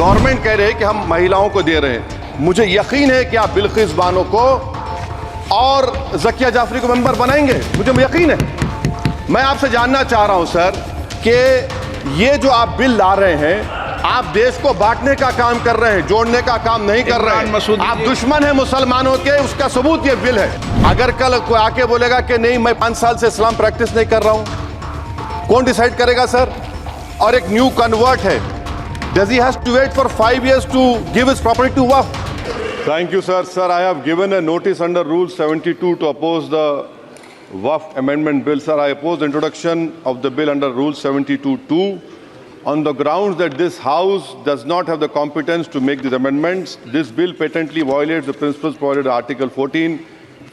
Government कह रहे हैं कि हम महिलाओं को दे रहे हैं। मुझे यकीन है कि आप बिल्किस बानो को और ज़किया जाफरी को मेंबर बनाएंगे, मुझे यकीन है। मैं आपसे जानना चाह रहा हूं सर कि ये जो आप बिल ला रहे हैं, आप देश को बांटने का काम कर रहे हैं, जोड़ने का काम नहीं कर रहे हैं। आप दुश्मन हैं मुसलमानों के, उसका सबूत ये बिल है। अगर कल कोई आके बोलेगा कि नहीं मैं 5 साल से इस्लाम प्रैक्टिस नहीं कर रहा हूं, कौन डिसाइड करेगा सर? और एक न्यू कन्वर्ट है, does he has to wait for 5 years to give his property to Waqf? Thank you, sir. Sir, I have given a notice under Rule 72 to oppose the Waqf Amendment Bill. Sir, I oppose the introduction of the bill under Rule 72(2) on the grounds that this House does not have the competence to make these amendments. This bill patently violates the principles provided in Article 14,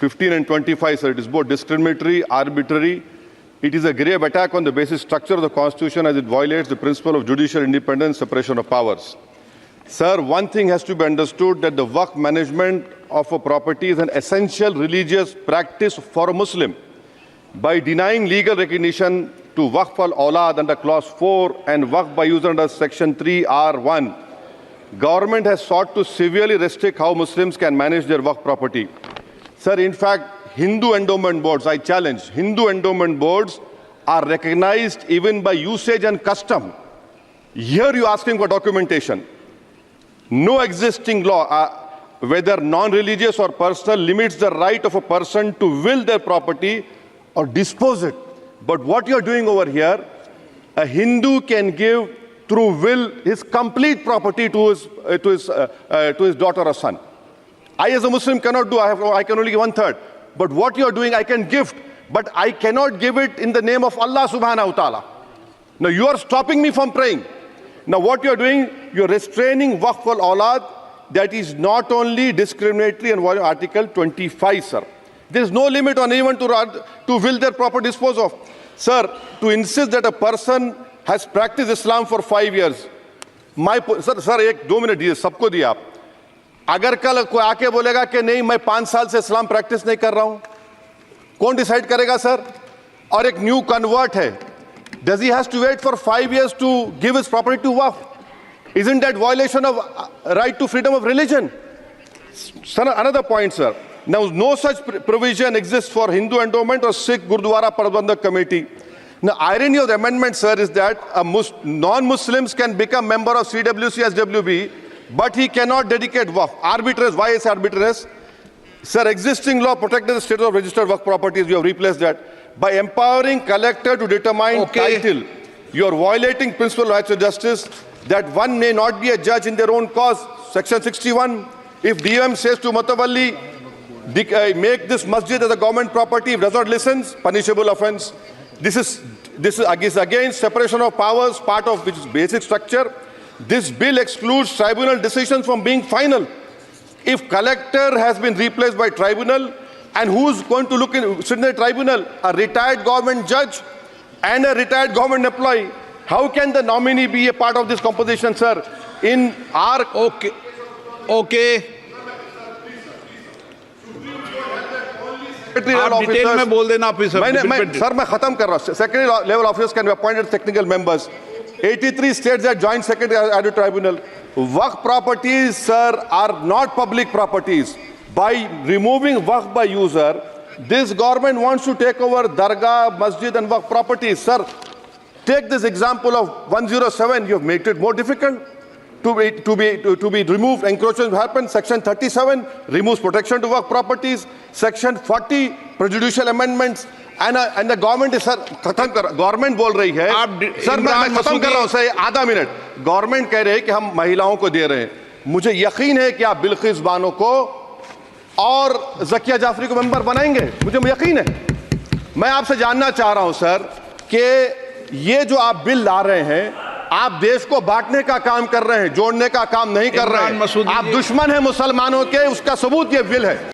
15 and 25. Sir, it is both discriminatory, arbitrary. It is a grave attack on the basic structure of the Constitution as it violates the principle of judicial independence, separation of powers. Sir, one thing has to be understood, that the Waqf management of a property is an essential religious practice for a Muslim. By denying legal recognition to Waqf al-Awlad under Clause 4 and Waqf by user under Section 3(r)(1), government has sought to severely restrict how Muslims can manage their Waqf property. Sir, in fact, Hindu endowment boards, I challenge, Hindu endowment boards are recognized even by usage and custom. Here you are asking for documentation. No existing law, whether non-religious or personal, limits the right of a person to will their property or dispose it. But what you are doing over here, a Hindu can give through will his complete property to his daughter or son. I as a Muslim cannot do, I can only give 1/3. But what you are doing, I can gift, but I cannot give it in the name of Allah subhanahu wa ta'ala. Now you are stopping me from praying. Now what you are doing, you are restraining Waqf al-Awlad. That is not only discriminatory and violating Article 25, sir. There is no limit on anyone to will their property dispose of. Sir, to insist that a person has practiced Islam for 5 years, sir, एक 2 minute दिए, सबको दिया आप। अगर कल कोई आके बोलेगा कि नहीं मैं 5 साल से इस्लाम प्रैक्टिस नहीं कर रहा हूं, कौन डिसाइड करेगा सर? और एक न्यू कन्वर्ट है, does he has to wait for 5 years to give his property to Waqf? Isn't that violation of right to freedom of religion? Sir, another point, sir. Now, no such provision exists for Hindu endowment or Sikh Gurdwara Prabandhak Committee. Now, irony of the amendment, sir, is that non-Muslims can become member of CWC, SWB, but he cannot dedicate Waqf. Arbitrariness, why is arbitrariness? Sir, existing law protected the status of registered Waqf properties. You have replaced that. By empowering collector to determine title, you are violating principle of rights of justice, that one may not be a judge in their own cause. Section 61, if DM says to Mutawalli, make this masjid as a government property, if does not listen, punishable offense. This is against separation of powers, part of which is basic structure. This bill excludes tribunal decisions from being final. If collector has been replaced by tribunal, and who's going to sit in the tribunal? A retired government judge and a retired government employee. How can the nominee be a part of this composition, sir? In our... Okay. आप detail में बोल देना officer. Sir मैं खत्म कर रहा हूँ। Secondary level officers can be appointed as technical members. 83 states that joint secretary added tribunal. Waqf properties, sir, are not public properties. By removing Waqf by user, this government wants to take over Dargah, Masjid and Waqf properties. Sir, take this example of 107. You have made it more difficult to be removed. Encroachment happens. Section 37 removes protection to Waqf properties. Section 40 prejudicial amendments. And the government is, sir, government बोल रही है, sir मैं खत्म कर रहा हूं sir, आधा minute. Government कह रहे हैं कि हम महिलाओं को दे रहे हैं। मुझे यकीन है कि आप बिल्किस बानो को और ज़किया जाफरी को मेंबर बनाएंगे, मुझे यकीन है। मैं आपसे जानना चाह रहा हूं सर कि ये जो आप बिल ला रहे हैं, आप देश को बांटने का काम कर रहे हैं, जोड़ने का काम नहीं कर रहे हैं। आप दुश्मन हैं मुसलमानों के, उसका सबूत ये बिल है।